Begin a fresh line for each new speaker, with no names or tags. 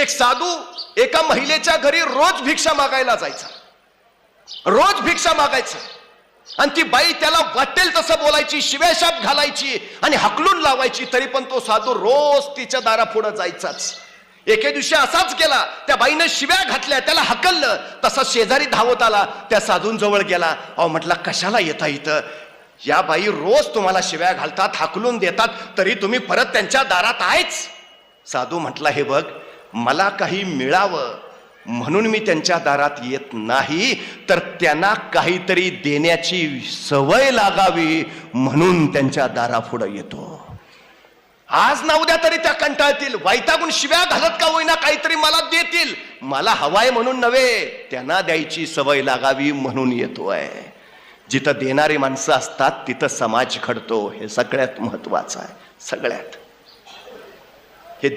एक साधू एका महिलेच्या घरी रोज भिक्षा मागायला जायचा, रोज भिक्षा मागायचा, आणि ती बाई त्याला वाटेल तसं बोलायची, शिव्याशाप घालायची आणि हकलून लावायची, तरी पण तो साधू रोज तिच्या दारापुढे जायचाच. एके दिवशी असाच केला, त्या बाईने शिव्या घातल्या, त्याला हकललं, तसा शेजारी धावत आला, त्या साधूंजवळ गेला. अहो म्हटला, कशाला येता इथं? या बाई रोज तुम्हाला शिव्या घालतात, हकलून देतात, तरी तुम्ही परत त्यांच्या दारात आहेच. साधू म्हटला, हे बघ, मला काही मिळावं म्हणून मी त्यांच्या दारात येत नाही, तर त्यांना काहीतरी देण्याची सवय लागावी म्हणून त्यांच्या दारापुढे येतो. आज ना उद्या तरी त्या कंटाळतील, वैतागून शिव्या घालत का होईना काहीतरी मला देतील. मला हवाय म्हणून नव्हे, त्यांना द्यायची सवय लागावी म्हणून येतोय. जिथं देणारी माणसं असतात तिथं समाज घडतो, हे सगळ्यात महत्वाचं आहे. सगळ्यात हे